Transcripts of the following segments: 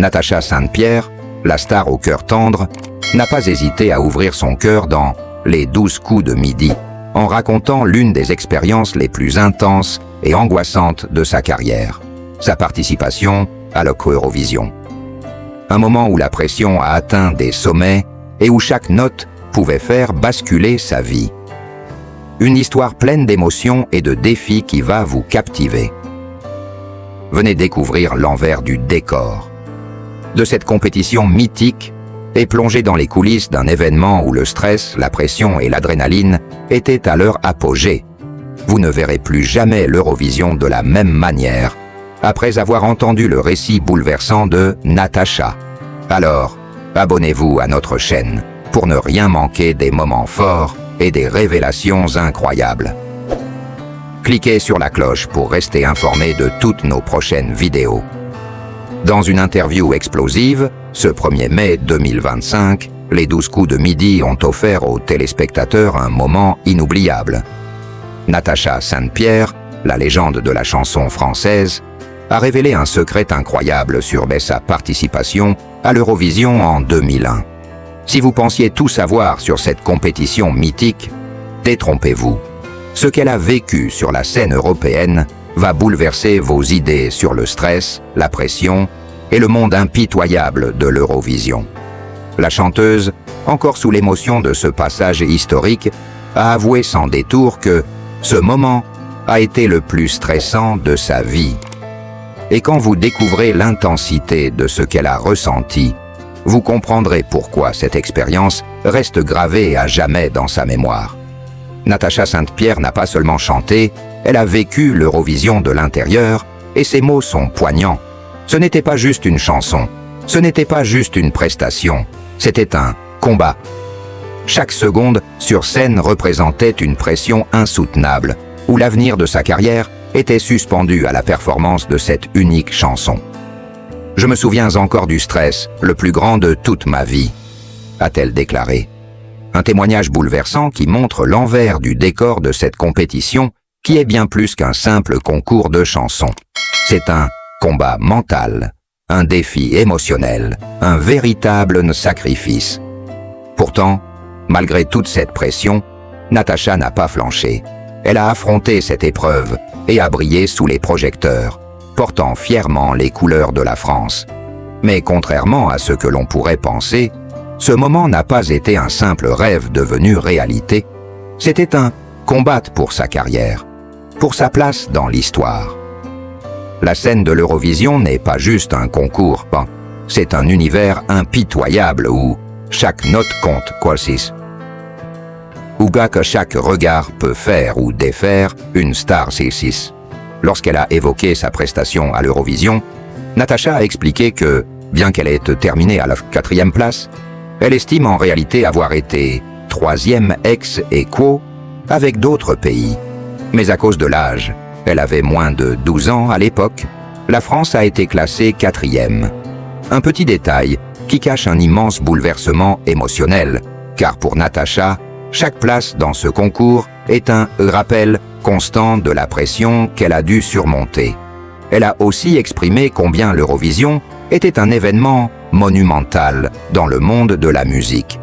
Natacha Saint-Pierre, la star au cœur tendre, n'a pas hésité à ouvrir son cœur dans Les 12 coups de midi, en racontant l'une des expériences les plus intenses et angoissantes de sa carrière, sa participation à l'Eurovision. Un moment où la pression a atteint des sommets et où chaque note pouvait faire basculer sa vie. Une histoire pleine d'émotions et de défis qui va vous captiver. Venez découvrir l'envers du décor de cette compétition mythique et plonger dans les coulisses d'un événement où le stress, la pression et l'adrénaline étaient à leur apogée. Vous ne verrez plus jamais l'Eurovision de la même manière, après avoir entendu le récit bouleversant de Natacha. Alors, abonnez-vous à notre chaîne pour ne rien manquer des moments forts et des révélations incroyables. Cliquez sur la cloche pour rester informé de toutes nos prochaines vidéos. Dans une interview explosive, ce 1er mai 2025, les 12 coups de midi ont offert aux téléspectateurs un moment inoubliable. Natacha Saint-Pierre, la légende de la chanson française, a révélé un secret incroyable sur sa participation à l'Eurovision en 2001. Si vous pensiez tout savoir sur cette compétition mythique, détrompez-vous. Ce qu'elle a vécu sur la scène européenne va bouleverser vos idées sur le stress, la pression et le monde impitoyable de l'Eurovision. La chanteuse, encore sous l'émotion de ce passage historique, a avoué sans détour que ce moment a été le plus stressant de sa vie. Et quand vous découvrez l'intensité de ce qu'elle a ressenti, vous comprendrez pourquoi cette expérience reste gravée à jamais dans sa mémoire. Natacha Saint-Pierre n'a pas seulement chanté, elle a vécu l'Eurovision de l'intérieur, et ses mots sont poignants. Ce n'était pas juste une chanson, ce n'était pas juste une prestation, c'était un combat. Chaque seconde sur scène représentait une pression insoutenable, où l'avenir de sa carrière était suspendu à la performance de cette unique chanson. « Je me souviens encore du stress, le plus grand de toute ma vie », a-t-elle déclaré. Un témoignage bouleversant qui montre l'envers du décor de cette compétition qui est bien plus qu'un simple concours de chansons. C'est un combat mental, un défi émotionnel, un véritable sacrifice. Pourtant, malgré toute cette pression, Natacha n'a pas flanché. Elle a affronté cette épreuve et a brillé sous les projecteurs, portant fièrement les couleurs de la France. Mais contrairement à ce que l'on pourrait penser, ce moment n'a pas été un simple rêve devenu réalité. C'était un combat pour sa carrière, pour sa place dans l'histoire. La scène de l'Eurovision n'est pas juste un concours, c'est un univers impitoyable où chaque note compte, où que chaque regard peut faire ou défaire une star C6. Lorsqu'elle a évoqué sa prestation à l'Eurovision, Natacha a expliqué que, bien qu'elle ait terminé à la 4e place, elle estime en réalité avoir été 3e ex aequo avec d'autres pays. Mais à cause de l'âge, elle avait moins de 12 ans à l'époque, la France a été classée 4e. Un petit détail qui cache un immense bouleversement émotionnel, car pour Natacha, chaque place dans ce concours est un rappel constant de la pression qu'elle a dû surmonter. Elle a aussi exprimé combien l'Eurovision était un événement monumental dans le monde de la musique.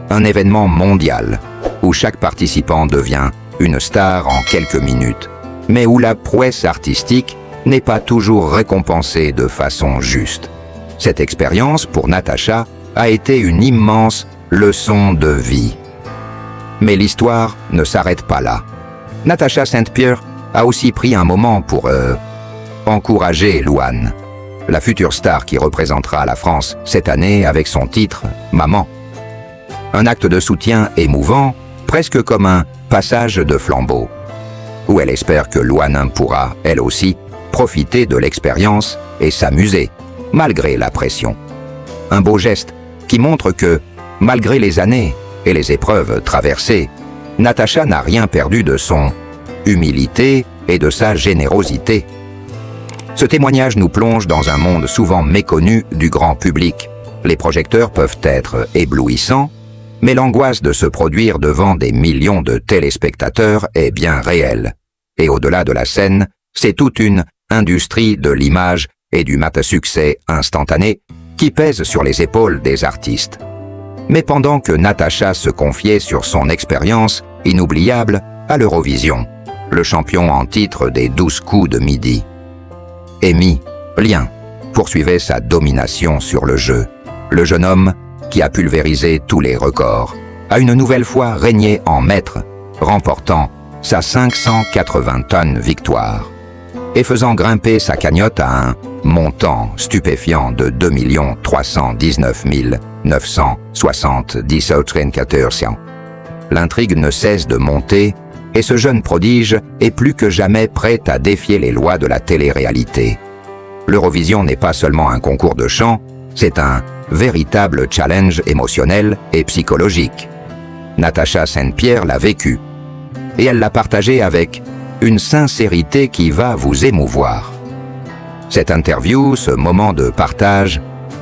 Un événement mondial, où chaque participant devient une star en quelques minutes, mais où la prouesse artistique n'est pas toujours récompensée de façon juste. Cette expérience, pour Natacha, a été une immense leçon de vie. Mais l'histoire ne s'arrête pas là. Natacha Saint-Pierre a aussi pris un moment pour encourager Louane, la future star qui représentera la France cette année avec son titre « Maman ». Un acte de soutien émouvant, presque comme un passage de flambeau, où elle espère que Louane pourra, elle aussi, profiter de l'expérience et s'amuser, malgré la pression. Un beau geste qui montre que, malgré les années et les épreuves traversées, Natacha n'a rien perdu de son humilité et de sa générosité. Ce témoignage nous plonge dans un monde souvent méconnu du grand public. Les projecteurs peuvent être éblouissants, mais l'angoisse de se produire devant des millions de téléspectateurs est bien réelle. Et au-delà de la scène, c'est toute une industrie de l'image et du succès instantané qui pèse sur les épaules des artistes. Mais pendant que Natacha se confiait sur son expérience inoubliable à l'Eurovision, le champion en titre des 12 coups de midi, Amy Lien, poursuivait sa domination sur le jeu. Le jeune homme, qui a pulvérisé tous les records, a une nouvelle fois régné en maître, remportant sa 580 tonnes victoire et faisant grimper sa cagnotte à un montant stupéfiant de 2 319 974. L'intrigue ne cesse de monter et ce jeune prodige est plus que jamais prêt à défier les lois de la télé-réalité. L'Eurovision n'est pas seulement un concours de chant, c'est un véritable challenge émotionnel et psychologique. Natacha Saint-Pierre l'a vécu, et elle l'a partagé avec une sincérité qui va vous émouvoir. Cette interview, ce moment de partage,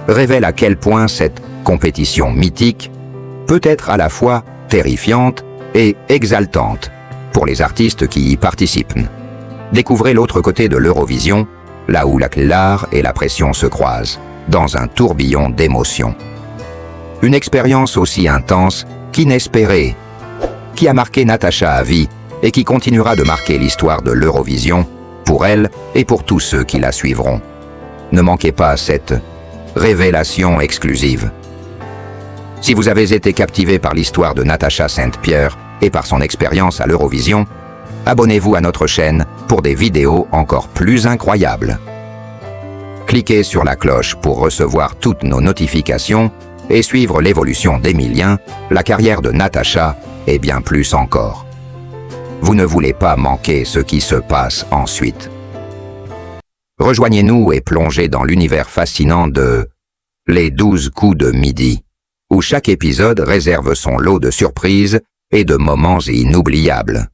révèle à quel point cette compétition mythique peut être à la fois terrifiante et exaltante pour les artistes qui y participent. Découvrez l'autre côté de l'Eurovision, là où l'art et la pression se croisent, dans un tourbillon d'émotions. Une expérience aussi intense qu'inespérée, qui a marqué Natacha à vie et qui continuera de marquer l'histoire de l'Eurovision pour elle et pour tous ceux qui la suivront. Ne manquez pas cette révélation exclusive. Si vous avez été captivé par l'histoire de Natacha Saint-Pierre et par son expérience à l'Eurovision, abonnez-vous à notre chaîne pour des vidéos encore plus incroyables. Cliquez sur la cloche pour recevoir toutes nos notifications et suivre l'évolution d'Amy Lien, la carrière de Natacha et bien plus encore. Vous ne voulez pas manquer ce qui se passe ensuite. Rejoignez-nous et plongez dans l'univers fascinant de Les 12 coups de midi, où chaque épisode réserve son lot de surprises et de moments inoubliables.